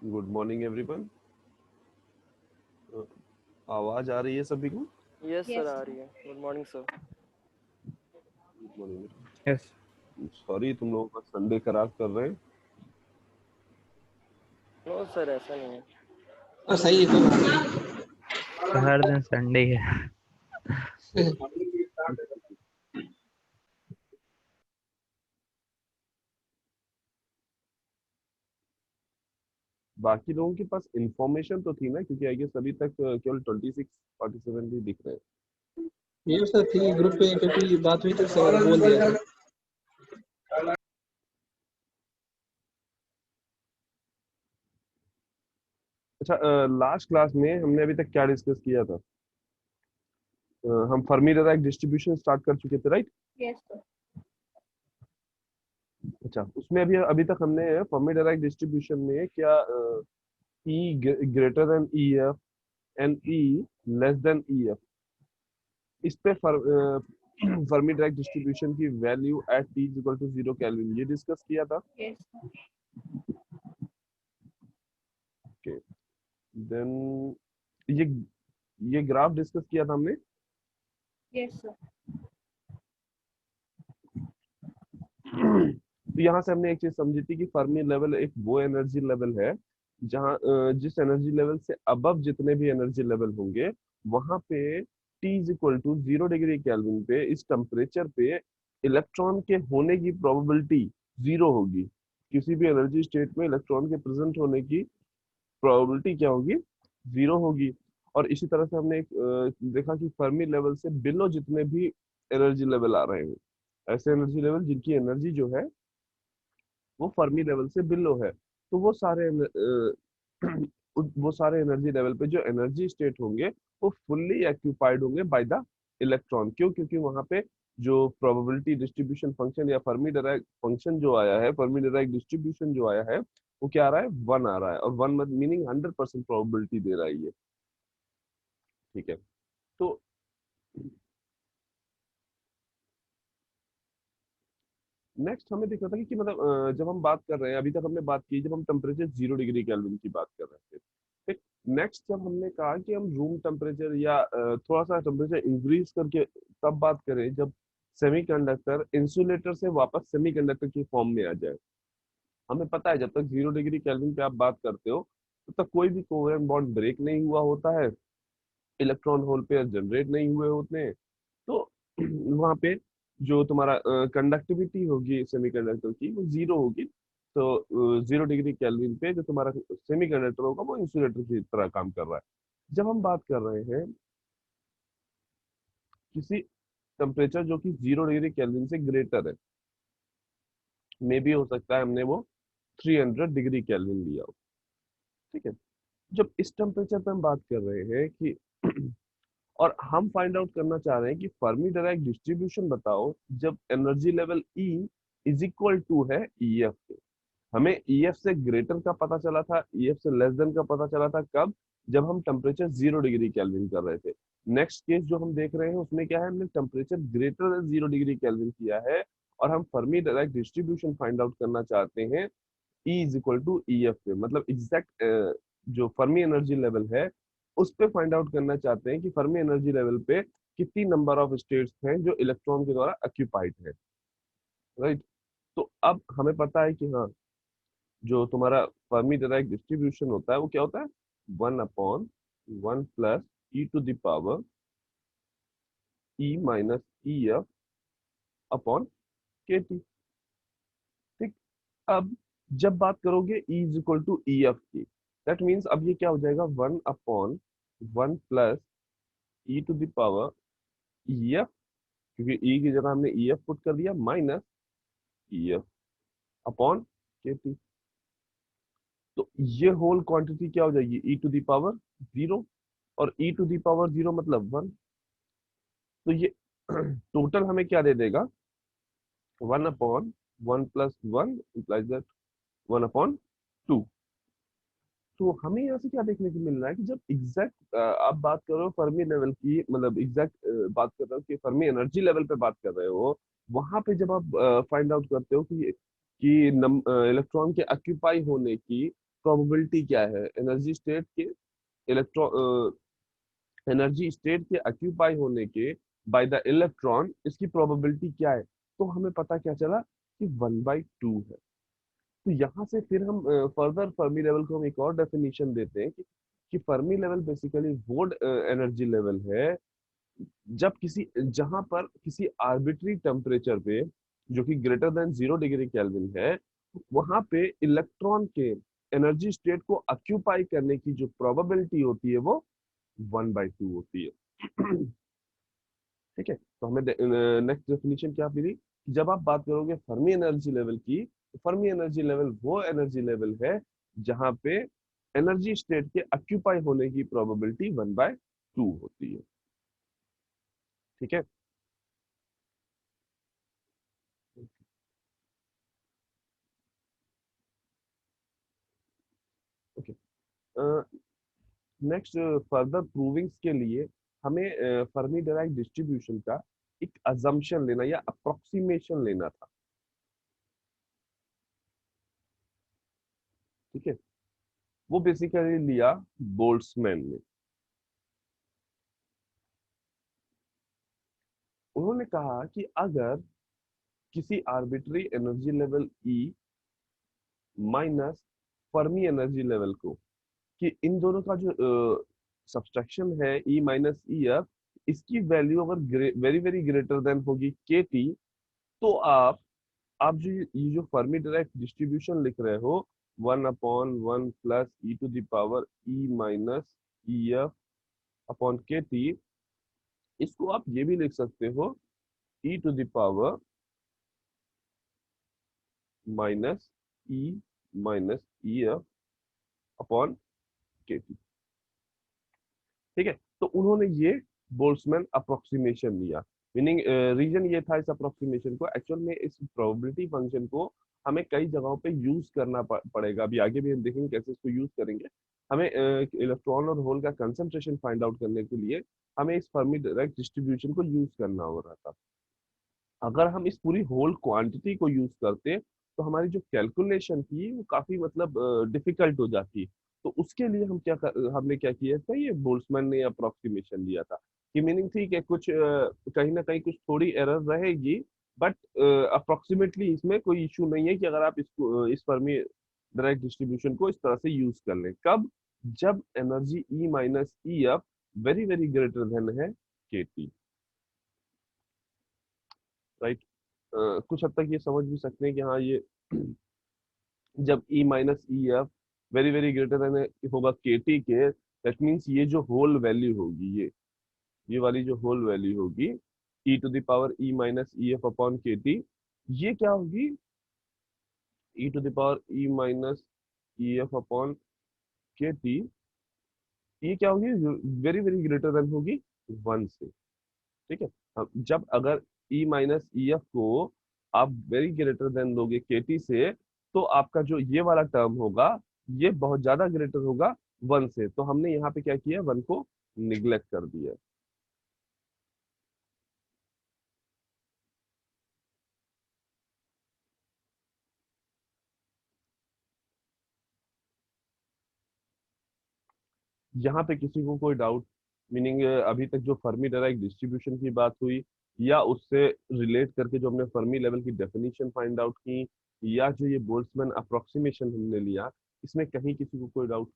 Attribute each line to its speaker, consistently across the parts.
Speaker 1: Good morning everyone. आवाज आ रही है सभी को?
Speaker 2: यस सर,
Speaker 3: Yes,
Speaker 2: आ
Speaker 3: sir.
Speaker 2: रही है। Good morning sir.
Speaker 1: Good morning.
Speaker 4: Yes
Speaker 1: sorry तुम लोगों का संडे खराब कर रहे हैं।
Speaker 2: नो सर, ऐसा नहीं है।
Speaker 5: तो सही है, कोई बात
Speaker 4: हर दिन संडे है।
Speaker 5: नहीं।
Speaker 1: बाकी लोगों के पास इंफॉर्मेशन तो थी ना, क्योंकि आई गेस अभी तक केवल 26 पार्टिसिपेंट ही दिख रहे हैं।
Speaker 5: ये सर थी ग्रुप पे क्योंकि बात हुई तो सर बोल दिया था।
Speaker 1: अच्छा, लास्ट क्लास में हमने अभी तक क्या डिस्कस किया था? हम फर्मी डिराक डिस्ट्रीब्यूशन स्टार्ट कर चुके थे, राइट?
Speaker 3: Yes, sir.
Speaker 1: अच्छा, उसमें अभी अभी तक हमने फर्मी डिराक डिस्ट्रीब्यूशन में क्या E greater than E F and E less than E F, इस पे फर्मी डिराक डिस्ट्रीब्यूशन की value at T is equal to 0 kelvin, ये डिस्कस किया था।
Speaker 3: Yes, sir.
Speaker 1: ओके, देन ये ये ग्राफ डिस्कस किया था हमने।
Speaker 3: Yes, sir.
Speaker 1: तो यहाँ से हमने एक चीज समझी थी कि फर्मी लेवल एक वो एनर्जी लेवल है जहाँ जिस एनर्जी लेवल से अबव जितने भी एनर्जी लेवल होंगे वहां पे T is equal to 0 degree kelvin पे इस टेम्परेचर पे इलेक्ट्रॉन के होने की प्रोबेबिलिटी 0 होगी। किसी भी एनर्जी स्टेट में इलेक्ट्रॉन के प्रेजेंट होने की प्रोबेबिलिटी क्या होगी? 0 होगी। और इसी तरह से हमने एक देखा कि फर्मी लेवल से बिलो जितने भी एनर्जी लेवल आ रहे हैं, ऐसे एनर्जी लेवल जिनकी एनर्जी जो है वो फर्मी लेवल से बिलो है, तो वो सारे वो सारे एनर्जी लेवल पे जो एनर्जी स्टेट होंगे वो फुल्ली एक्यूपाइड होंगे बाय द इलेक्ट्रॉन। क्यों? क्योंकि वहां पे जो प्रोबेबिलिटी डिस्ट्रीब्यूशन फंक्शन या फर्मी डिराक फंक्शन जो आया है, फर्मी डिराक डिस्ट्रीब्यूशन जो आया है, वो क्या आ रहा है? 1 आ रहा है, और 1 मीनिंग 100% प्रोबेबिलिटी दे रहा है ये। ठीक है, तो नेक्स्ट हमें दिख रहा था कि मतलब जब हम बात कर रहे हैं, अभी तक हमने बात की जब हम टेम्परेचर 0 डिग्री केल्विन की बात कर रहे थे। ठीक, नेक्स्ट जब हमने कहा कि हम रूम टेम्परेचर या थोड़ा सा टेम्परेचर इंक्रीज करके तब बात करें जब सेमीकंडक्टर इंसुलेटर से वापस सेमीकंडक्टर की फॉर्म में आ जाए। हमें पता है जब तक 0 डिग्री केल्विन पे आप बात करते हो तब तक कोई भी कोवेलेंट बॉन्ड ब्रेक नहीं हुआ होता है, इलेक्ट्रॉन होल पेयर जनरेट नहीं हुए होते हैं। तो वहां पे जो तुम्हारा कंडक्टिविटी होगी सेमीकंडक्टर की वो 0 होगी। तो 0 डिग्री केल्विन पे जो तुम्हारा सेमीकंडक्टर होगा वो इंसुलेटर की तरह काम कर रहा है। जब हम बात कर रहे हैं किसी टेम्परेचर जो कि 0 डिग्री केल्विन से ग्रेटर है, मे भी हो सकता है हमने वो 300 डिग्री केल्विन लिया हो। ठीक है, जब इस टेम्परेचर पे हम बात कर रहे हैं कि और हम फाइंड आउट करना चाह रहे हैं कि फर्मी डिराक डिस्ट्रीब्यूशन बताओ जब energy level E is equal to है ई एफ के। हमें ई एफ से ग्रेटर का पता चला था, ई एफ से लेस देन का पता चला था कब? जब हम टेम्परेचर 0 डिग्री केल्विन कर रहे थे। नेक्स्ट केस जो हम देख रहे हैं उसमें क्या है, हमने temperature greater than 0 degree kelvin किया है और हम Fermi Dirac distribution find out करना चाहते हैं E is equal to E F पे, मतलब एग्जैक्ट जो फर्मी एनर्जी लेवल है उस पे फाइंड आउट करना चाहते हैं कि फर्मी एनर्जी लेवल पे कितनी नंबर ऑफ स्टेट्स हैं जो इलेक्ट्रॉन के द्वारा ऑक्यूपाइड है, राइट? तो अब हमें पता है कि हाँ, जो तुम्हारा फर्मी डिराक डिस्ट्रीब्यूशन होता है वो क्या होता है? 1/1 plus E to the power E minus E F upon के टी। ठीक, अब जब बात करोगे E is equal to E F की, दैट मीन्स अब ये क्या हो जाएगा? 1/1 plus E to the power E F, क्योंकि ई की जगह हमने ई एफ पुट कर दिया, माइनस ई एफ अपॉन के टी। तो ये होल क्वांटिटी क्या हो जाएगी? ई टू द पावर 0, और ई टू द पावर 0 मतलब 1। तो ये टोटल हमें क्या दे देगा? 1/1 प्लस 1 implies दैट 1/2। तो हमें यहाँ से क्या देखने को मिल रहा है कि जब एग्जैक्ट आप बात कर रहे हो फर्मी लेवल की, मतलब एग्जैक्ट बात कर रहे हो कि फर्मी एनर्जी लेवल पे बात कर रहे हो, वहां पे जब आप फाइंड आउट करते हो कि इलेक्ट्रॉन के ऑक्यूपाई होने की प्रोबेबिलिटी क्या है, एनर्जी स्टेट के इलेक्ट्रॉन एनर्जी स्टेट के ऑक्यूपाई होने के बाय द इलेक्ट्रॉन, इसकी प्रोबेबिलिटी क्या है। तो हमें पता क्या चला कि 1/2 है। तो यहाँ से फिर हम फर्दर फर्मी लेवल को हम एक और डेफिनेशन देते हैं कि फर्मी लेवल बेसिकली वो एनर्जी लेवल है जब जहां पर किसी आर्बिट्री टेम्परेचर पे जो कि ग्रेटर देन 0 डिग्री केल्विन है, वहां पे इलेक्ट्रॉन के एनर्जी स्टेट को ऑक्यूपाई करने की जो प्रोबेबिलिटी होती है वो 1/2 होती है। ठीक है, तो हमें नेक्स्ट डेफिनेशन क्या मिली, जब आप बात करोगे फर्मी एनर्जी लेवल की, तो फर्मी एनर्जी लेवल वो एनर्जी लेवल है जहां पे एनर्जी स्टेट के ऑक्यूपाई होने की प्रोबेबिलिटी 1/2 होती है। ठीक है, ओके। नेक्स्ट फर्दर प्रूविंग्स के लिए हमें फर्मी डिराक डिस्ट्रीब्यूशन का एक अजम्पशन लेना या अप्रोक्सीमेशन लेना था। ठीक है, वो बेसिकली लिया बोल्ट्जमैन ने। उन्होंने कहा कि अगर किसी arbitrary energy level E minus Fermi energy level को, कि इन दोनों का जो सब्सट्रैक्शन है ई माइनस ई एफ, इसकी वैल्यू अगर वेरी वेरी ग्रेटर देन होगी के टी, तो आप जो ये जो फर्मी डायरेक्ट डिस्ट्रीब्यूशन लिख रहे हो 1/1 plus E to the power E minus E F upon के टी, इसको आप ये भी लिख सकते हो e to the power minus E minus E F upon के टी। ठीक है, तो उन्होंने ये बोल्ट्जमैन अप्रोक्सीमेशन लिया। मीनिंग रीजन ये था इस अप्रोक्सीमेशन को, एक्चुअल में इस प्रोबेबिलिटी फंक्शन को हमें कई जगहों पे यूज करना पड़ेगा। अभी आगे भी हम देखेंगे कैसे इसको यूज करेंगे। हमें इलेक्ट्रॉन और होल का कंसंट्रेशन फाइंड आउट करने के लिए हमें इस फर्मी डायरेक्ट डिस्ट्रीब्यूशन को यूज करना हो रहा था। अगर हम इस पूरी होल क्वांटिटी को यूज करते तो हमारी जो कैलकुलेशन थी वो काफी मतलब डिफिकल्ट हो जाती। तो उसके लिए हमने क्या किया था, ये बोल्ट्जमैन ने अप्रोक्सीमेशन दिया था कि मीनिंग ठीक है, कुछ कहीं ना कहीं कुछ थोड़ी एरर रहेगी, बट अप्रोक्सीमेटली इसमें कोई इशू नहीं है कि अगर आप इसको इस फर्मी डायरेक्ट डिस्ट्रीब्यूशन को इस तरह से यूज कर लें। कब, जब energy E minus E F very very greater than है के टी। राइट, कुछ हद तक ये समझ भी सकते हैं कि हाँ ये जब E minus E F very very greater than होगा के टी के, दैट मीन्स ये जो होल वैल्यू होगी, ये वाली जो होल वैल्यू होगी e to the power E minus E F upon के टी, ये क्या होगी, e to the power E minus E F upon के टी, ये क्या होगी, वेरी वेरी ग्रेटर देन होगी 1 से। ठीक है, अब जब अगर ई माइनस ई एफ को आप वेरी ग्रेटर देन दोगे के टी से, तो आपका जो ये वाला टर्म होगा ये बहुत ज्यादा ग्रेटर होगा 1 से। तो हमने यहाँ पे क्या किया, 1 को निग्लेक्ट कर दिया। यहाँ पे किसी को कोई डाउट, मीनिंग अभी तक जो फर्मी डायरेक्ट डिस्ट्रीब्यूशन की बात हुई, या उससे रिलेट करके जो हमने फर्मी लेवल की डेफिनेशन फाइंड आउट की, या जो ये बोल्ट्जमैन अप्रोक्सीमेशन हमने लिया, इसमें कहीं किसी को कोई डाउट।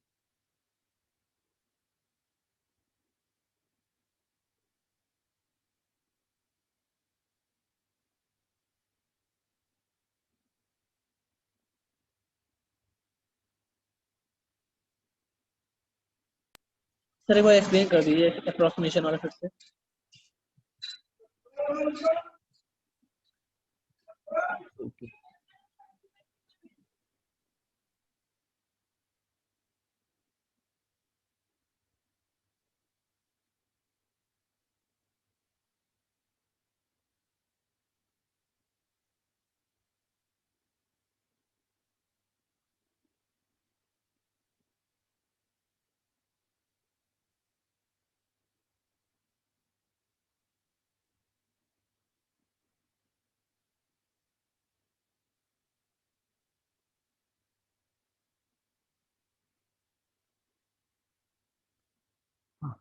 Speaker 5: सर एक बार एक्सप्लेन कर दीजिए अप्रोक्सीमेशन वाला फिर से।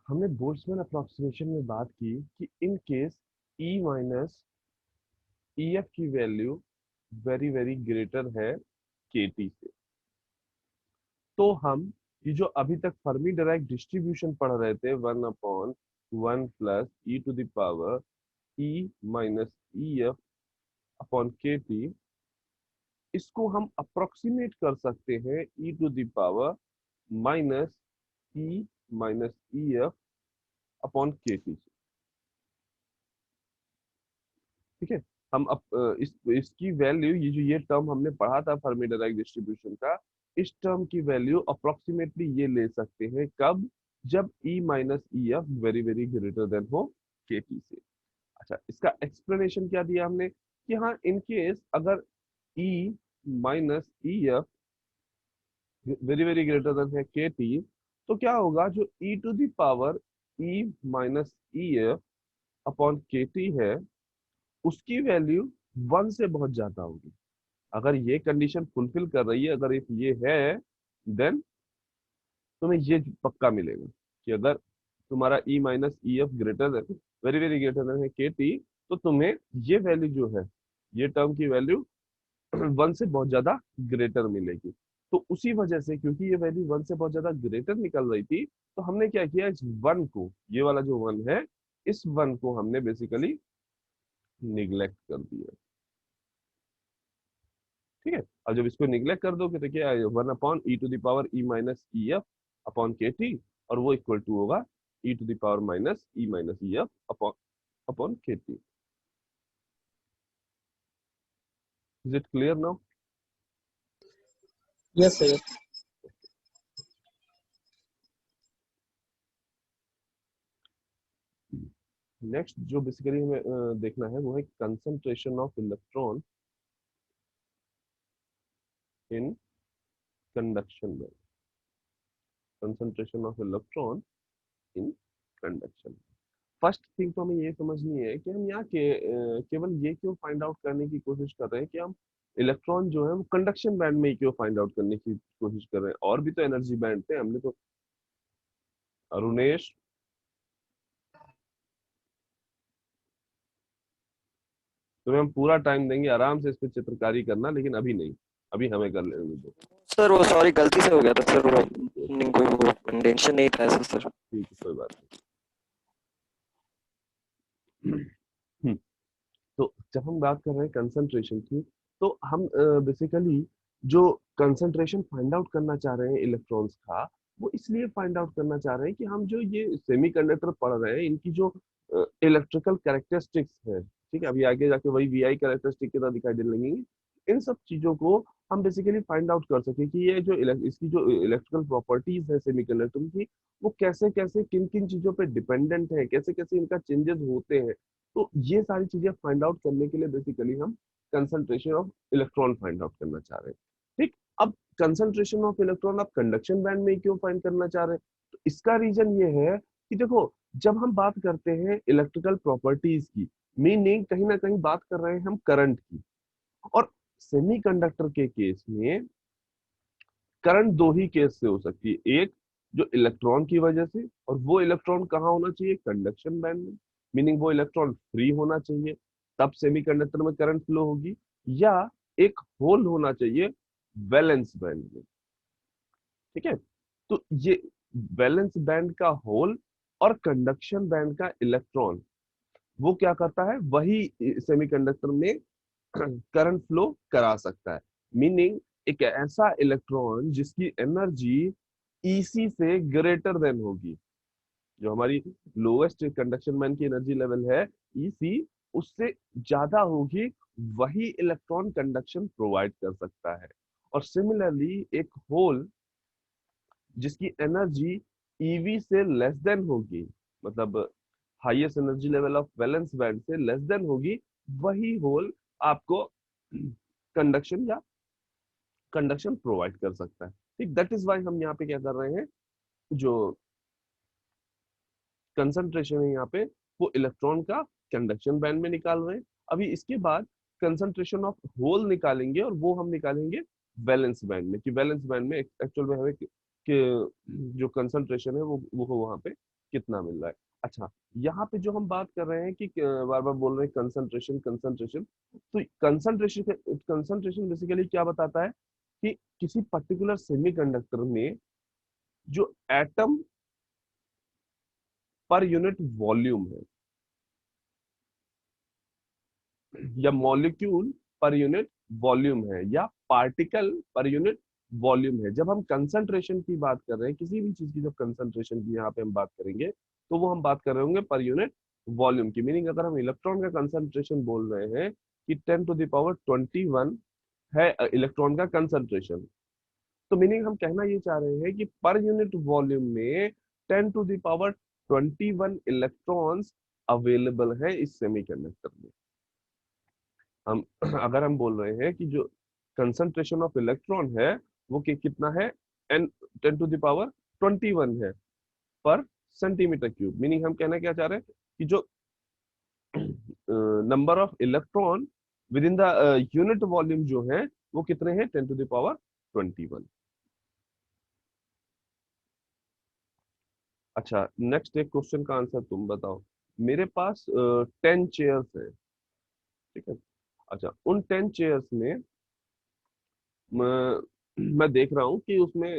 Speaker 1: हमने बोल्ट्जमैन अप्रोक्सीमेशन में बात की कि in case E minus E F की वैल्यू वेरी वेरी ग्रेटर है के टी से, तो हम ये जो अभी तक फर्मी डायराक डिस्ट्रीब्यूशन पढ़ रहे थे 1/1 plus E to the power E minus E F upon के टी, इसको हम अप्रोक्सीमेट कर सकते हैं e to the power minus E minus E F upon के टी से। ठीक है, हम इसकी वैल्यू, ये जो ये टर्म हमने पढ़ा था फर्मी डायराक डिस्ट्रीब्यूशन का, इस टर्म की वैल्यू अप्रोक्सीमेटली ये ले सकते हैं कब, जब E minus E F very very greater than हो के टी से। अच्छा, इसका एक्सप्लेनेशन क्या दिया हमने कि हाँ, इन केस अगर E minus E F very very greater than है के टी, तो क्या होगा, जो e to the power E minus E F upon के टी है, उसकी वैल्यू 1 से बहुत ज्यादा होगी। अगर ये कंडीशन फुलफिल कर रही है, अगर इफ ये है, देन तुम्हें ये पक्का मिलेगा कि अगर तुम्हारा E minus E F greater than very very greater than है के टी, तो तुम्हें ये वैल्यू जो है, ये टर्म की वैल्यू 1 से बहुत ज्यादा ग्रेटर मिलेगी। तो उसी वजह से, क्योंकि ये वैल्यू 1 से बहुत ज्यादा ग्रेटर निकल रही थी, तो हमने क्या किया, इस 1 को, ये वाला जो 1 है, इस 1 को हमने बेसिकली निग्लेक्ट कर दिया। ठीक है, और जब इसको निग्लेक्ट कर दोगे तो क्या है, 1 upon e to the power E minus E F upon के टी, और वो इक्वल टू होगा e to the power minus E F upon upon के T. Is it clear now?
Speaker 5: Yes, sir.
Speaker 1: Next जो बेसिकली हमें देखना है वो है concentration of electron in conduction में। Concentration of electron in conduction. First thing तो हमें ये समझनी है कि हम यहाँ केवल ये क्यों फाइंड आउट करने की कोशिश कर रहे हैं कि हम इलेक्ट्रॉन जो है वो कंडक्शन बैंड में ही क्यों फाइंड आउट करने की कोशिश कर रहे हैं। और भी तो एनर्जी बैंड थे, हमने तो, अरुणेश, तुम्हें हम पूरा टाइम देंगे आराम से इस पे चित्रकारी करना, लेकिन अभी नहीं, अभी हमें कर लेने दो।
Speaker 2: सर वो सॉरी गलती से हो गया था सर, वो नहीं कोई वो इंटेंशन नहीं था ऐसा सर।
Speaker 1: ठीक है, कोई बात नहीं। तो जब हम बात कर रहे हैं कंसंट्रेशन की, तो हम बेसिकली जो कंसंट्रेशन फाइंड आउट करना चाह रहे हैं इलेक्ट्रॉन्स का, वो इसलिए फाइंड आउट करना चाह रहे हैं कि हम जो ये सेमीकंडक्टर पढ़ रहे हैं, इनकी जो इलेक्ट्रिकल कैरेक्टरिस्टिक्स है, ठीक है, अभी आगे जाके वही वीआई कैरेक्टरिस्टिक की तरह दिखाई देने लगेंगी, इन सब चीजों को हम बेसिकली फाइंड आउट कर सके कि ये जो इसकी जो इलेक्ट्रिकल प्रॉपर्टीज है सेमीकंडक्टर की, वो कैसे कैसे किन किन चीजों पे डिपेंडेंट है, कैसे कैसे इनका चेंजेस होते हैं। तो ये सारी चीजें फाइंड आउट करने के लिए बेसिकली हम concentration of electron find out करना चाह रहे हैं। ठीक, अब कंसंट्रेशन ऑफ इलेक्ट्रॉन आप कंडक्शन बैंड में क्यों फाइंड करना चाह रहे हैं, तो इसका रीजन ये है कि देखो, जब हम बात करते हैं इलेक्ट्रिकल प्रॉपर्टीज की, मीनिंग कहीं ना कहीं बात कर रहे हैं हम करंट की, और सेमीकंडक्टर के केस में करंट दो ही केस से हो सकती है, एक जो इलेक्ट्रॉन की वजह से, और वो इलेक्ट्रॉन कहाँ होना चाहिए, कंडक्शन बैंड में, मीनिंग वो इलेक्ट्रॉन फ्री होना चाहिए, तब सेमीकंडक्टर में करंट फ्लो होगी, या एक होल होना चाहिए वैलेंस बैंड में। ठीक है, तो ये वैलेंस बैंड का होल और कंडक्शन बैंड का इलेक्ट्रॉन, वो क्या करता है, वही सेमीकंडक्टर में करंट फ्लो करा सकता है। मीनिंग एक ऐसा इलेक्ट्रॉन जिसकी एनर्जी ईसी से ग्रेटर देन होगी, जो हमारी लोएस्ट कंडक्शन बैंड की एनर्जी लेवल है ईसी, उससे ज्यादा होगी, वही इलेक्ट्रॉन कंडक्शन प्रोवाइड कर सकता है। और सिमिलरली एक होल जिसकी एनर्जी ईवी से लेस देन होगी, मतलब highest energy level of valence band से लेस देन होगी, वही होल आपको कंडक्शन प्रोवाइड कर सकता है। ठीक, दैट इज वाई हम यहाँ पे क्या कर रहे हैं, जो कंसंट्रेशन है यहाँ पे, वो इलेक्ट्रॉन का कंडक्शन बैंड में निकाल रहे हैं। अभी इसके बाद कंसंट्रेशन ऑफ होल निकालेंगे, और वो हम निकालेंगे वैलेंस बैंड में, कि वैलेंस बैंड में एक्चुअल में हमें कि जो कंसंट्रेशन है वो वहाँ पे कितना मिल रहा है। अच्छा, यहाँ पे जो हम बात कर रहे हैं कि बार बार बोल रहे हैं कंसंट्रेशन कंसंट्रेशन, तो कंसंट्रेशन बेसिकली क्या बताता है कि किसी पर्टिकुलर सेमीकंडक्टर में जो एटम पर यूनिट वॉल्यूम है या मॉलिक्यूल पर यूनिट वॉल्यूम है या पार्टिकल पर यूनिट वॉल्यूम है। जब हम कंसंट्रेशन की बात कर रहे हैं, किसी भी चीज की जब कंसंट्रेशन की यहाँ पे हम बात करेंगे तो वो हम बात कर रहे होंगे पर यूनिट वॉल्यूम की। मीनिंग अगर हम इलेक्ट्रॉन का कंसंट्रेशन बोल रहे हैं कि 10⁻21 है इलेक्ट्रॉन का कंसंट्रेशन, तो मीनिंग हम कहना ये चाह रहे हैं कि पर यूनिट वॉल्यूम में 10⁻21 इलेक्ट्रॉन्स अवेलेबल है इस सेमीकंडक्टर में। हम अगर हम बोल रहे हैं कि जो कंसंट्रेशन ऑफ इलेक्ट्रॉन है वो कितना है, एन 10⁻21 है पर सेंटीमीटर क्यूब। मीनिंग हम कहना क्या चाह रहे हैं कि जो number of electron with in the unit volume जो है वो कितने हैं, 10⁻21। अच्छा, नेक्स्ट एक क्वेश्चन का आंसर तुम बताओ। मेरे पास 10 चेयर्स है, ठीक है। अच्छा, उन 10 चेयर्स में मैं देख रहा हूँ कि उसमें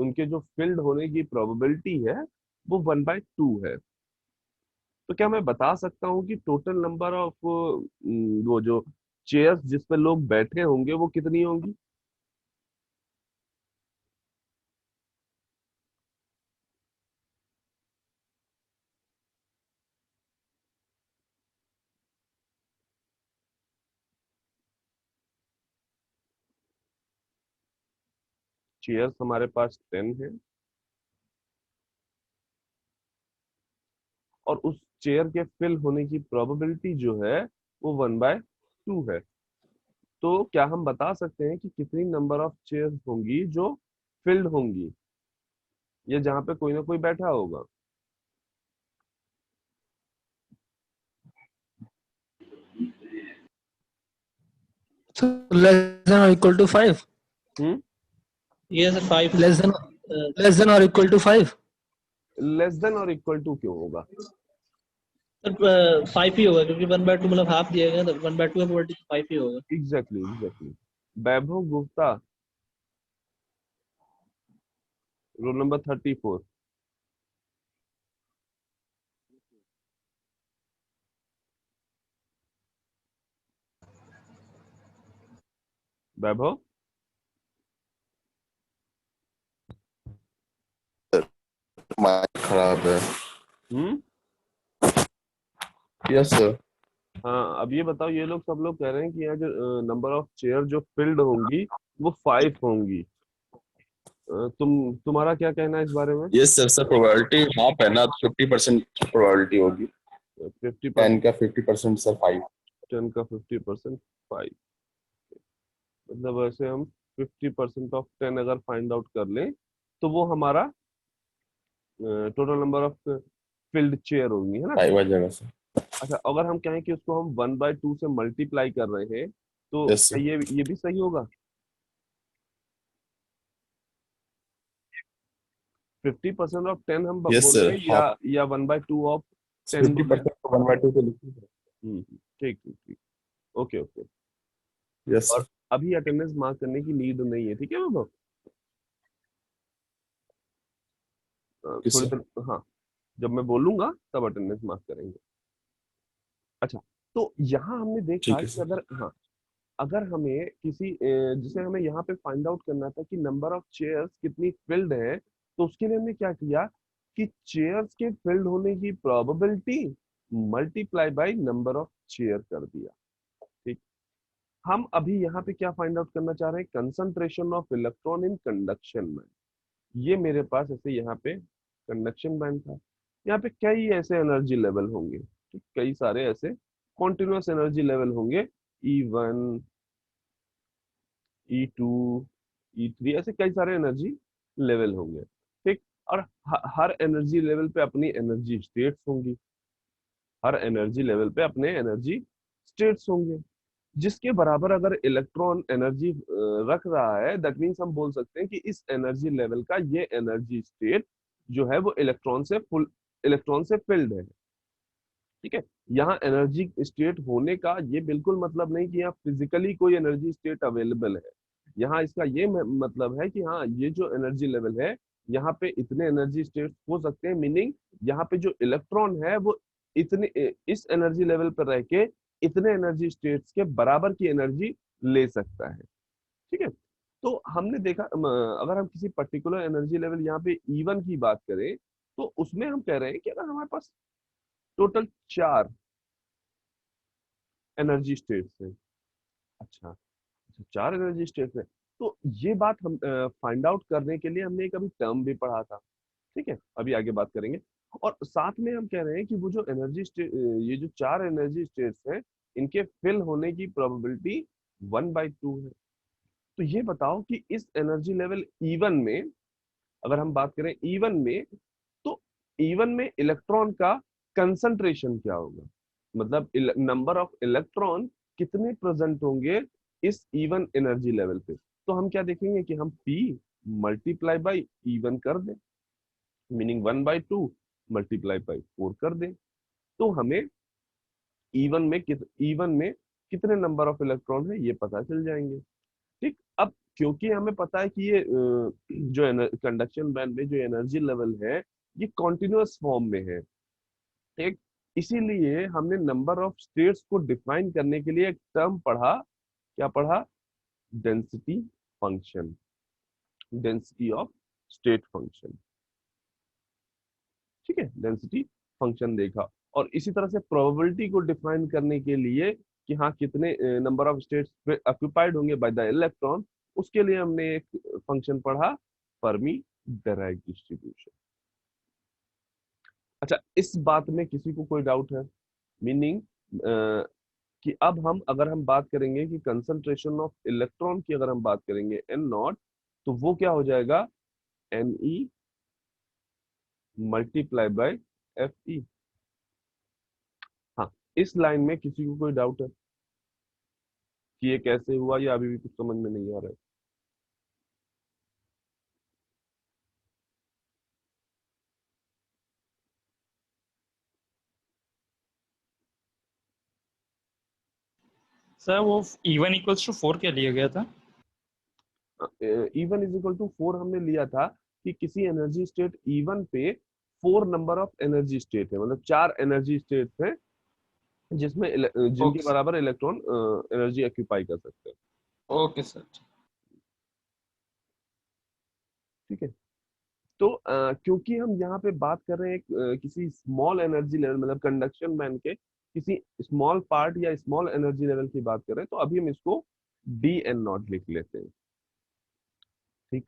Speaker 1: उनके जो फिल्ड होने की प्रोबेबिलिटी है वो 1/2 है। तो क्या मैं बता सकता हूँ कि टोटल नंबर ऑफ वो जो चेयर्स जिस पे लोग बैठे होंगे वो कितनी होंगी? चेयर्स हमारे पास 10 है और उस चेयर के फिल होने की प्रोबेबिलिटी जो है वो 1/2 है। तो क्या हम बता सकते हैं कि कितनी नंबर ऑफ चेयर्स होंगी जो फिल्ड होंगी या जहां पे कोई ना कोई बैठा होगा?
Speaker 5: So less than or equal to 5.
Speaker 1: Hmm,
Speaker 5: Yes, 5. Less than or equal to 5.
Speaker 1: Less than और इक्वल टू क्यों होगा?
Speaker 5: सर 5 ही होगा क्योंकि 1/2 मतलब हाफ दिया गया, तो 1/2 का प्रोबेबिलिटी 5 ही होगा।
Speaker 1: Exactly exactly. Vaibhav Gupta, roll number 34। Vaibhav,
Speaker 6: mike खराब है।
Speaker 1: Hmm,
Speaker 6: yes sir.
Speaker 1: हाँ, अब ये बताओ, ये लोग सब लोग कह रहे हैं कि यहाँ जो नंबर ऑफ चेयर जो फिल्ड होंगी वो 5 होंगी। तुम्हारा क्या कहना है इस बारे में?
Speaker 6: Yes sir, sir probability half है ना, तो 50% प्रोबेबिलिटी होगी। 10
Speaker 1: 50%,
Speaker 6: का 50% सर 5।
Speaker 1: 10 का 50%, 5। मतलब वैसे हम 50% ऑफ 10 अगर फाइंड आउट कर लें तो वो हमारा total number of field chair होंगी, है ना?
Speaker 6: 5 आ जाएगा सर।
Speaker 1: अच्छा, अगर हम कहें कि उसको हम 1/2 से मल्टीप्लाई कर रहे हैं तो
Speaker 6: यस सर।
Speaker 1: ये भी सही होगा? 50% ऑफ 10 हम
Speaker 6: यस
Speaker 1: बोल
Speaker 6: सर,
Speaker 1: रहे हैं
Speaker 6: हाफ।
Speaker 1: या 1/2 ऑफ 10 बोल रहे हैं?
Speaker 6: 50% को 1/2 पे लिखिए।
Speaker 1: ठीक ठीक ठीक, ओके ओके।
Speaker 6: यस
Speaker 1: और
Speaker 6: सर।
Speaker 1: अभी अटेंडेंस मार्क करने की नीड नहीं है, ठीक है बाबा?
Speaker 6: यस
Speaker 1: थोड़ी
Speaker 6: सर।
Speaker 1: देर, हाँ, जब मैं बोलूंगा तब अटेंडेंस मार्क करेंगे। अच्छा, तो यहाँ हमने देखा
Speaker 6: ठीक है
Speaker 1: कि
Speaker 6: सर।
Speaker 1: अगर, हाँ, अगर हमें किसी जिसे हमें यहाँ पे फाइंड आउट करना था कि नंबर ऑफ चेयर्स कितनी फिल्ड है, तो उसके लिए हमने क्या किया कि चेयर्स के फिल्ड होने की probability multiply by number of chair कर दिया। ठीक, हम अभी यहाँ पे क्या फाइंड आउट करना चाह रहे हैं, concentration of electron in conduction band. ये मेरे पास ऐसे यहाँ पे कंडक्शन बैंड था, यहाँ पे कई ऐसे एनर्जी लेवल होंगे, ठीक, कई सारे ऐसे कॉन्टिन्यूस एनर्जी लेवल होंगे, E1, E2, E3, ऐसे कई सारे एनर्जी लेवल होंगे, ठीक। और हर एनर्जी लेवल पे अपनी एनर्जी स्टेट्स होंगी, हर एनर्जी लेवल पे अपने एनर्जी स्टेट्स होंगे। जिसके बराबर अगर इलेक्ट्रॉन एनर्जी रख रहा है, दैट मीन्स हम बोल सकते हैं कि इस एनर्जी लेवल का ये एनर्जी स्टेट जो है वो इलेक्ट्रॉन से फुल इलेक्ट्रॉन से फिल्ड है। ठीक है, यहाँ एनर्जी स्टेट होने का ये बिल्कुल मतलब नहीं कि यहाँ फिजिकली कोई एनर्जी स्टेट अवेलेबल है। यहाँ इसका ये मतलब है कि हाँ, ये जो एनर्जी लेवल है, यहाँ पे इतने एनर्जी स्टेट हो सकते हैं, मीनिंग यहाँ पे जो इलेक्ट्रॉन है वो इतने इस एनर्जी लेवल पर रह के इतने एनर्जी स्टेट्स के बराबर की एनर्जी ले सकता है। ठीक है, तो हमने देखा अगर हम किसी पर्टिकुलर एनर्जी लेवल यहाँ पे E1 की बात करें, तो उसमें हम कह रहे हैं कि अगर हमारे पास टोटल 4 एनर्जी स्टेट्स हैं। अच्छा अच्छा, 4 एनर्जी स्टेट्स हैं। तो ये बात हम फाइंड आउट करने के लिए हमने एक अभी टर्म भी पढ़ा था। ठीक है, अभी आगे बात करेंगे। और साथ में हम कह रहे हैं कि वो जो एनर्जी स्टेट, ये जो 4 एनर्जी स्टेट्स हैं, इनके फिल होने की प्रोबेबिलिटी 1/2 है। तो ये बताओ कि इस एनर्जी लेवल E1 में, अगर हम बात करें E1 में, तो E1 में इलेक्ट्रॉन का कंसंट्रेशन क्या होगा, मतलब नंबर ऑफ इलेक्ट्रॉन कितने प्रेजेंट होंगे इस E1 एनर्जी लेवल पे। तो हम क्या देखेंगे कि हम P मल्टीप्लाई बाई E1 कर दें, मीनिंग 1/2 मल्टीप्लाई बाई 4 कर दें, तो हमें E1 में कितने नंबर ऑफ इलेक्ट्रॉन है ये पता चल जाएंगे। ठीक, अब क्योंकि हमें पता है कि ये जो कंडक्शन बैंड में जो एनर्जी लेवल है, ये कॉन्टिन्यूअस फॉर्म में है। ठीक, इसीलिए हमने नंबर ऑफ स्टेट्स को डिफाइन करने के लिए एक टर्म पढ़ा। क्या पढ़ा? Density function, density of state function. ठीक है, डेंसिटी फंक्शन देखा। और इसी तरह से प्रोबेबिलिटी को डिफाइन करने के लिए कि हाँ कितने नंबर ऑफ स्टेट्स ऑक्यूपाइड होंगे बाय द इलेक्ट्रॉन, उसके लिए हमने एक फंक्शन पढ़ा, फर्मी डिराक डिस्ट्रीब्यूशन। अच्छा, इस बात में किसी को कोई डाउट है? मीनिंग कि अब हम अगर हम बात करेंगे कि कंसंट्रेशन ऑफ इलेक्ट्रॉन की अगर हम बात करेंगे N0, तो वो क्या हो जाएगा? Ne multiply by Fe। हाँ, इस लाइन में किसी को कोई डाउट है कि ये कैसे हुआ, या अभी भी कुछ समझ में नहीं आ रहा है?
Speaker 7: सर वो E1 इक्वल्स टू 4 क्या लिया गया था?
Speaker 1: E1 इज इक्वल टू 4 हमने लिया था कि किसी एनर्जी स्टेट E1 पे 4 नंबर ऑफ एनर्जी स्टेट है, मतलब 4 एनर्जी स्टेट है जिसमें जिनके
Speaker 7: ओके सर,
Speaker 1: बराबर इलेक्ट्रॉन एनर्जी ऑक्यूपाई कर सकते हैं।
Speaker 7: Okay sir.
Speaker 1: ठीक है, तो क्योंकि हम यहाँ पे बात कर रहे हैं किसी स्मॉल एनर्जी लेवल, मतलब कंडक्शन बैंड के किसी स्मॉल पार्ट या स्मॉल एनर्जी लेवल की बात कर रहे हैं, तो अभी हम इसको DN0 लिख लेते हैं। ठीक,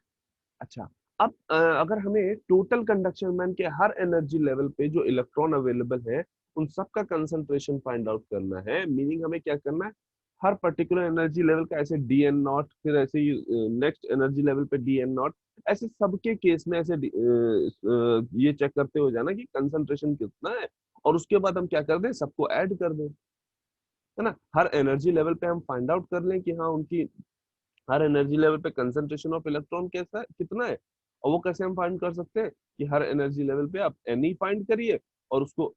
Speaker 1: अच्छा, अब अगर हमें टोटल कंडक्शन बैंड के हर एनर्जी लेवल पे जो इलेक्ट्रॉन अवेलेबल है उन सब का कंसंट्रेशन फाइंड आउट करना है, मीनिंग हमें क्या करना है, हर पर्टिकुलर एनर्जी लेवल का ऐसे DN0, फिर ऐसे ही नेक्स्ट एनर्जी लेवल पे DN0, ऐसे सबके केस में ऐसे ये चेक करते हो जाना कि कंसंट्रेशन कितना है, और उसके बाद हम क्या कर दें, सबको ऐड कर दें, है ना। हर एनर्जी लेवल पे हम फाइंड आउट कर लें कि हाँ उनकी हर एनर्जी लेवल पे कंसंट्रेशन ऑफ इलेक्ट्रॉन कैसा है, कितना है। और वो कैसे हम फाइंड कर सकते हैं कि हर एनर्जी लेवल पे आप Ne फाइंड करिए और उसको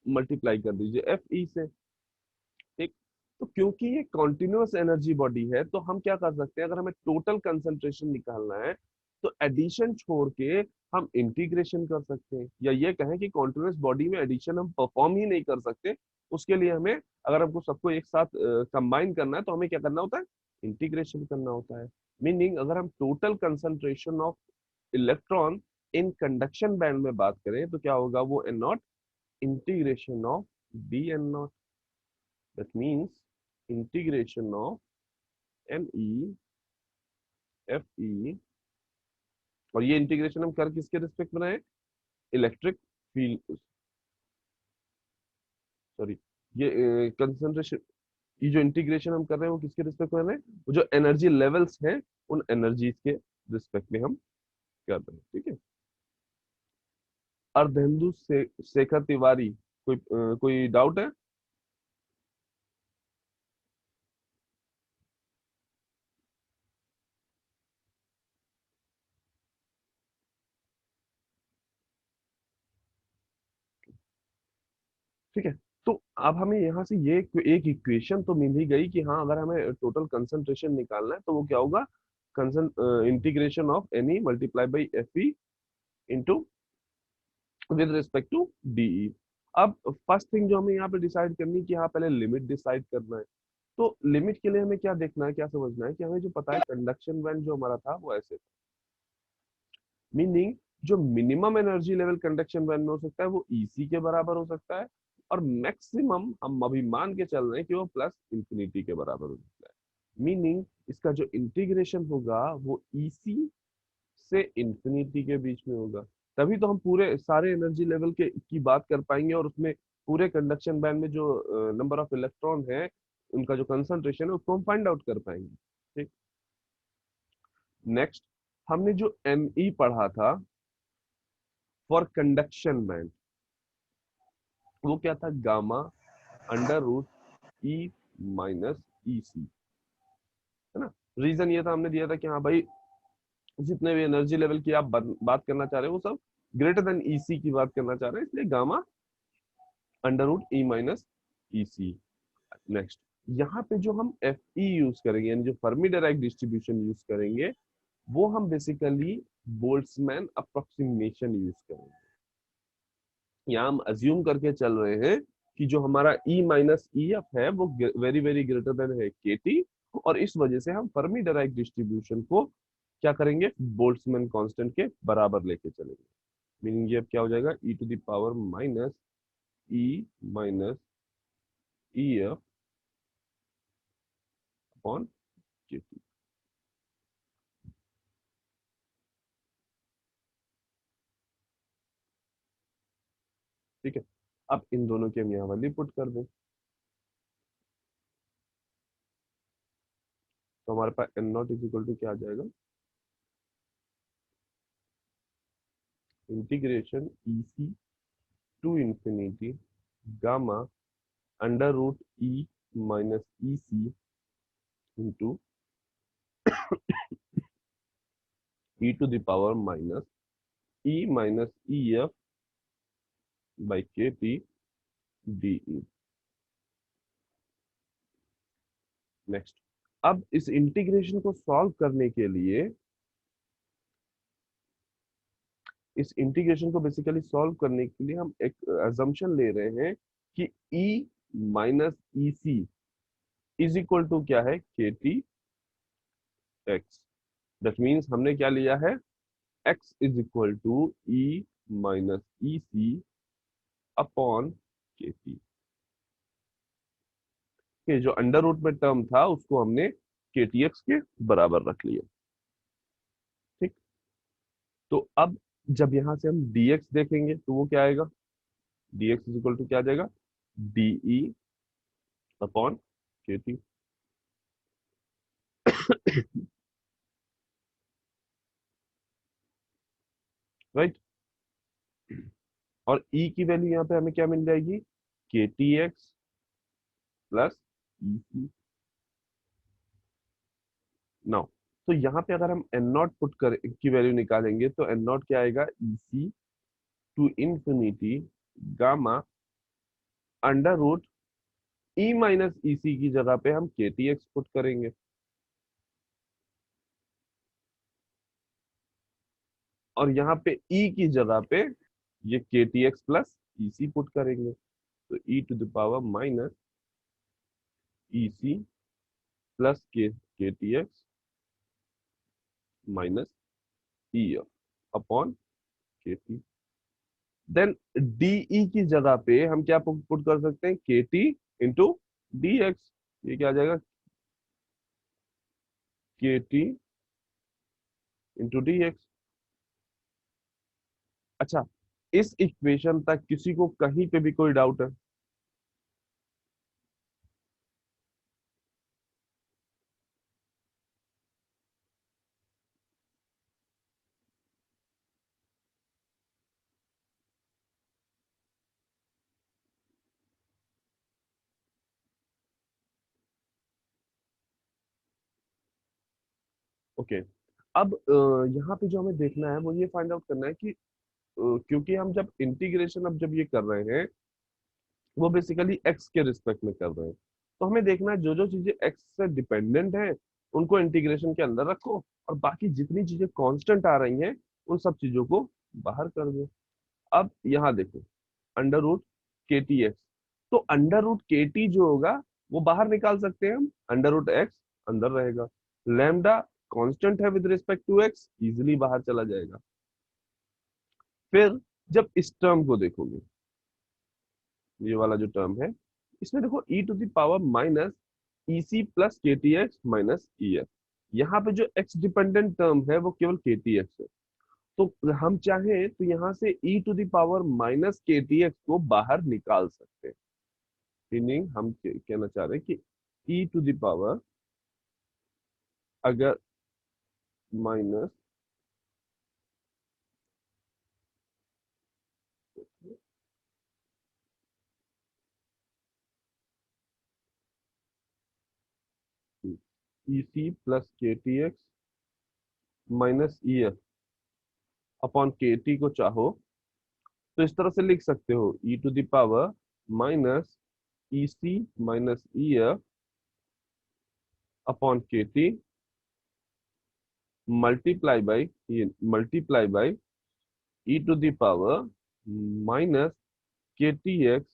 Speaker 1: मल्टीप्लाई कर दीजिए Fe से। ठीक, तो क्योंकि ये कॉन्टिन्यूअस एनर्जी बॉडी है, तो हम क्या कर सकते हैं, अगर हमें टोटल कंसंट्रेशन निकालना है तो एडिशन छोड़ के हम इंटीग्रेशन कर सकते हैं, या ये कहें कि कॉन्टिन्यूअस बॉडी में एडिशन हम परफॉर्म ही नहीं कर सकते। उसके लिए हमें, अगर हमको सबको एक साथ कंबाइन करना है, तो हमें क्या करना होता है, इंटीग्रेशन करना होता है। मीनिंग अगर हम total concentration of electron in conduction band में बात करें, तो क्या होगा, वो N0 integration of DN0। That means integration of Ne Fe, और ये इंटीग्रेशन हम कर किसके रिस्पेक्ट में रहे हैं, इलेक्ट्रिक फील्ड, सॉरी, ये कंसंट्रेशन, ये जो इंटीग्रेशन हम कर रहे हैं वो किसके रिस्पेक्ट में रहे हैं, वो जो एनर्जी लेवल्स हैं उन एनर्जीज के रिस्पेक्ट में हम कर रहे हैं। ठीक है, अर्धेंदु शेखर तिवारी, कोई डाउट है? ठीक है। तो अब हमें यहाँ से ये एक इक्वेशन तो मिल ही गई कि हाँ अगर हमें टोटल कंसंट्रेशन निकालना है तो वो क्या होगा, integration of any multiply by F E into with respect to d E. अब फर्स्ट थिंग जो हमें यहाँ पे डिसाइड करनी है कि हाँ पहले लिमिट डिसाइड करना है। तो लिमिट के लिए हमें क्या देखना है, क्या समझना है कि हमें जो पता है कंडक्शन बैंड जो हमारा था वो ऐसे, मीनिंग जो minimum energy level conduction band में हो सकता है वो ईसी के बराबर हो सकता है, और मैक्सिमम हम अभी मान के चल रहे हैं कि वो प्लस इंफिनिटी के बराबर हो सकता है। मीनिंग इसका जो इंटीग्रेशन होगा वो ईसी से इंफिनिटी के बीच में होगा। तभी तो हम पूरे सारे एनर्जी लेवल के की बात कर पाएंगे और उसमें पूरे कंडक्शन बैंड में जो नंबर ऑफ इलेक्ट्रॉन है उनका जो कंसंट्रेशन है उसको हम फाइंड आउट कर पाएंगे। ठीक। नेक्स्ट, हमने जो एम ई पढ़ा था फॉर कंडक्शन बैंड, वो क्या था, gamma under root E minus E सी, है ना। रीजन ये था, हमने दिया था कि हाँ भाई जितने भी एनर्जी लेवल की आप बात करना चाह रहे हो वो सब ग्रेटर देन ईसी की बात करना चाह रहे हैं, इसलिए gamma under root E minus E सी। नेक्स्ट, यहाँ पे जो हम एफ ई यूज करेंगे यानी जो फर्मी डायराक्ट डिस्ट्रीब्यूशन यूज करेंगे वो हम बेसिकली बोल्ट्जमैन अप्रोक्सीमेशन यूज करेंगे। यहाँ हम अज्यूम करके चल रहे हैं कि जो हमारा E माइनस ई एफ है वो वेरी वेरी ग्रेटर देन है के टी, और इस वजह से हम फर्मी डायराक्ट डिस्ट्रीब्यूशन को क्या करेंगे, बोल्ट्जमैन कांस्टेंट के बराबर लेके चलेंगे। मीनिंग ये अब क्या हो जाएगा, e to the power minus E minus E F upon के टी। ठीक है। अब इन दोनों की हम यहाँ वैल्यू पुट कर दें तो हमारे पास n naught is equal to क्या आ जाएगा, integration E C to infinity gamma under root E minus E C into e to the power minus e minus ef by kt de। Next, अब इस इंटीग्रेशन को solve करने के लिए, इस इंटीग्रेशन को बेसिकली सॉल्व करने के लिए हम एक अजम्पशन ले रहे हैं कि e minus E C is equal to क्या है, k T x. That means हमने क्या लिया है, x is equal to E minus E C upon के टी। ये जो अंडर रूट में टर्म था उसको हमने के टी एक्स के बराबर रख लिया। ठीक। तो अब जब यहां से हम dx देखेंगे तो वो क्या आएगा, dx इज इक्वल टू क्या आ जाएगा, de अपॉन के टी। राइट। और e की वैल्यू यहाँ पे हमें क्या मिल जाएगी, के टी एक्स प्लस ई सी। नाउ तो यहाँ पे अगर हम एन नॉट पुट कर की वैल्यू निकालेंगे तो एन नॉट क्या आएगा, E C to infinity gamma under root E minus E C की जगह पे हम के टी एक्स पुट करेंगे, और यहाँ पे e की जगह पे ये k T x plus E C put करेंगे, तो e to the power minus E C plus k T x minus E F upon के टी। देन डीई की जगह पे हम क्या पुट कर सकते हैं, के टी इंटू डी एक्स। ये क्या आ जाएगा, के टी इंटू डी एक्स। अच्छा, इस इक्वेशन तक किसी को कहीं पे भी कोई डाउट है? ओके। अब यहाँ पे जो हमें देखना है वो ये फाइंड आउट करना है कि क्योंकि हम जब इंटीग्रेशन अब जब ये कर रहे हैं वो बेसिकली एक्स के रिस्पेक्ट में कर रहे हैं। तो हमें देखना है जो जो चीजें एक्स से डिपेंडेंट है उनको इंटीग्रेशन के अंदर रखो, और बाकी जितनी चीजें कांस्टेंट आ रही हैं उन सब चीजों को बाहर कर दो। अब यहाँ देखो, under root K T x, तो अंडर रूट के टी जो होगा वो बाहर निकाल सकते हैं हम, अंडर रूट एक्स अंदर रहेगा, लैम्डा कांस्टेंट है with respect to X, easily बाहर चला जाएगा। फिर जब इस टर्म को देखोगे, ये वाला जो टर्म है, इसमें देखो e to the power minus E C plus k T x minus E F, यहाँ पे जो x डिपेंडेंट टर्म है वो केवल के टी एक्स है। तो हम चाहें तो यहाँ से e to the power minus के टी एक्स को बाहर निकाल सकते हैं। मीनिंग हम कहना चाह रहे हैं कि e टू द पावर अगर minus E C plus k T x minus E F upon के टी को चाहो तो इस तरह से लिख सकते हो, e to the power minus E C minus E F upon के T multiply by e to the power minus के टी एक्स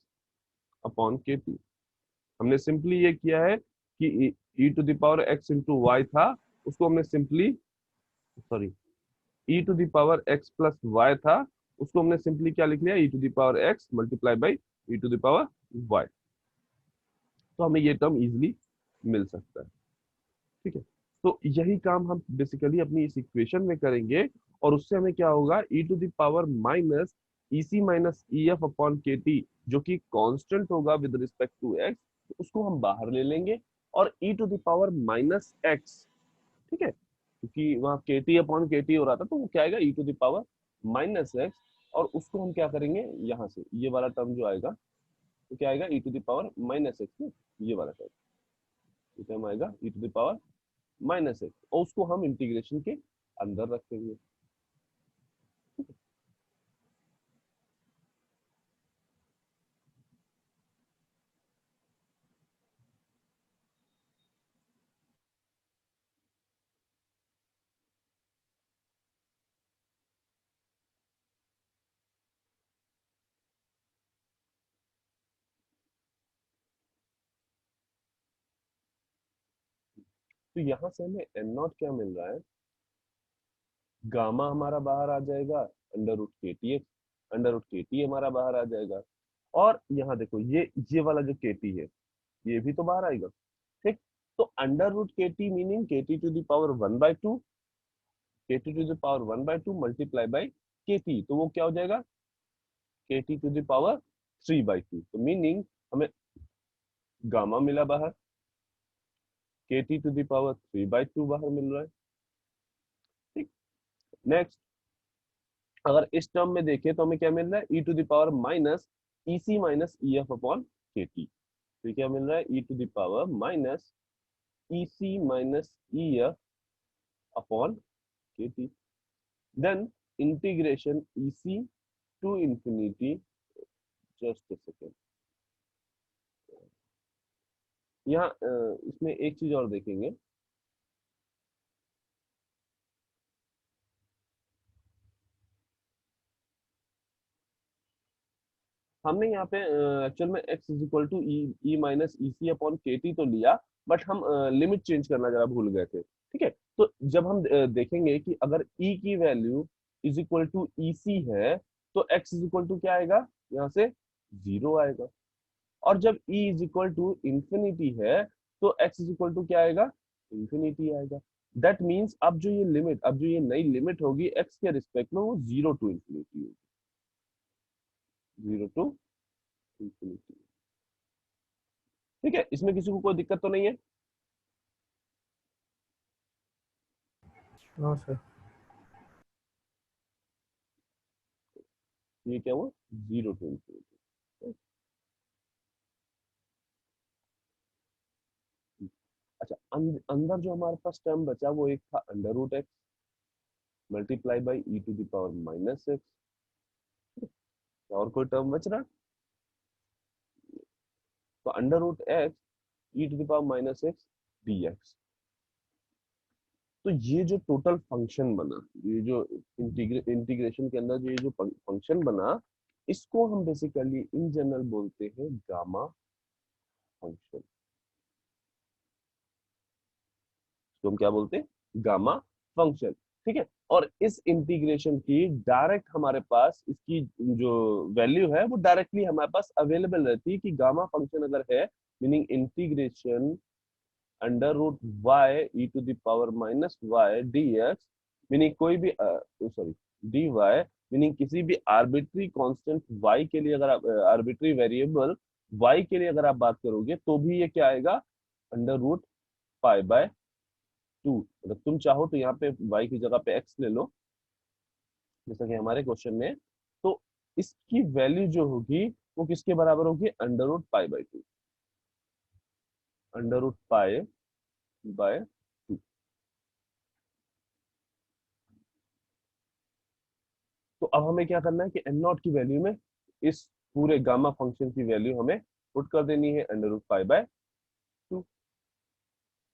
Speaker 1: अपॉन के टी। हमने सिंपली ये किया है कि e to the power x into y था, उसको हमने simply, sorry, e to the power x plus y था, उसको हमने सिंपली क्या लिख लिया, e to the power x multiply by e to the power y। तो हमें ये टर्म इजिली मिल सकता है। ठीक है, तो यही काम हम बेसिकली अपनी इस इक्वेशन में करेंगे, और उससे हमें क्या होगा, e to the power minus E C minus E F upon के टी जो कि कांस्टेंट होगा विद रिस्पेक्ट टू x, उसको हम बाहर ले लेंगे, और e to the power minus X, ठीक है, क्योंकि वहां के टी अपॉन के टी हो रहा था, तो वो क्या आएगा, e to the power minus X, और उसको हम क्या करेंगे, यहाँ से ये वाला टर्म जो आएगा तो क्या आएगा, e to the power minus X, ये वाला टर्म आएगा e to the power minus X, और उसको हम इंटीग्रेशन के अंदर रखेंगे। तो यहाँ से हमें एन नॉट क्या मिल रहा है, गामा हमारा बाहर आ जाएगा, under root K T x, under root K T हमारा बाहर आ जाएगा, और यहाँ देखो ये वाला जो के टी है ये भी तो बाहर आएगा। ठीक, तो under root K T meaning K T to the power 1/2, K T to the power 1/2 multiply by K T, तो वो क्या हो जाएगा, के टी टू द पावर 3/2। तो मीनिंग हमें गामा मिला बाहर, के टी टू द पावर 3/2 बाहर मिल रहा है। ठीक, नेक्स्ट अगर इस टर्म में देखें तो हमें क्या मिल रहा है, e to the power minus E C minus E F upon के टी, तो क्या मिल रहा है, e to the power minus E C minus E F upon के T, then integration E C to infinity, just a second, यहाँ इसमें एक चीज और देखेंगे, हमने यहाँ पे एक्चुअल में x is equal to E minus E C upon के टी तो लिया, बट हम लिमिट चेंज करना जरा भूल गए थे। ठीक है, तो जब हम देखेंगे कि अगर e की वैल्यू इज इक्वल टू ई सी है तो x इज इक्वल टू क्या आएगा, यहाँ से 0 आएगा, और जब e is equal to infinity है तो x इज इक्वल टू क्या आएगा, इंफिनिटी आएगा। दैट मीन्स अब जो ये लिमिट, अब जो ये नई लिमिट होगी x के रिस्पेक्ट में, वो 0 टू इंफिनिटी होगी, 0 टू इंफिनिटी। ठीक है, इसमें किसी को कोई दिक्कत तो नहीं है?
Speaker 4: No sir.
Speaker 1: ये क्या हुआ, 0 टू इंफिनिटी। अच्छा, अंदर जो हमारे पास टर्म बचा वो एक था under root X multiply by E to the power minus X, और कोई टर्म बच रहा? तो under root X E to the power minus X D X. तो ये जो टोटल फंक्शन बना, ये जो इंटीग्रेशन के अंदर ये जो फंक्शन बना, इसको हम बेसिकली इन जनरल बोलते हैं गामा फंक्शन। तो हम क्या बोलते हैं? Gamma function. ठीक है, और इस इंटीग्रेशन की डायरेक्ट हमारे पास इसकी जो वैल्यू है वो डायरेक्टली हमारे पास अवेलेबल रहती है कि गामा फंक्शन अगर है, meaning integration under root Y E to the power minus Y D X, meaning कोई भी सॉरी डी वाई, मीनिंग किसी भी आर्बिट्री कांस्टेंट y के लिए, अगर आप आर्बिट्री वेरिएबल y के लिए अगर आप बात करोगे तो भी ये क्या आएगा? Under root pi by 2। मतलब तुम चाहो तो यहाँ पे y की जगह पे x ले लो, जैसा कि हमारे क्वेश्चन में। तो इसकी वैल्यू जो होगी वो किसके बराबर होगी? Under root pi by 2, under root pi by 2। तो अब हमें क्या करना है कि एन नॉट की वैल्यू में इस पूरे गामा फंक्शन की वैल्यू हमें पुट कर देनी है अंडर रूट पाई बाय 2।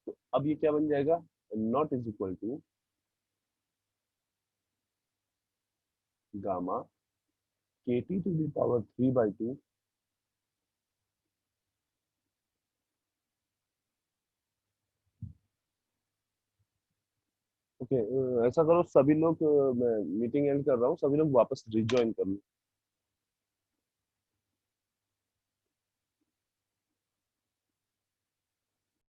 Speaker 1: तो अब ये क्या बन जाएगा? N naught is equal to gamma k T to the power 3/2 okay. ऐसा करो सभी लोग, मैं मीटिंग एंड कर रहा हूँ, सभी लोग वापस रिज्वाइन कर लो।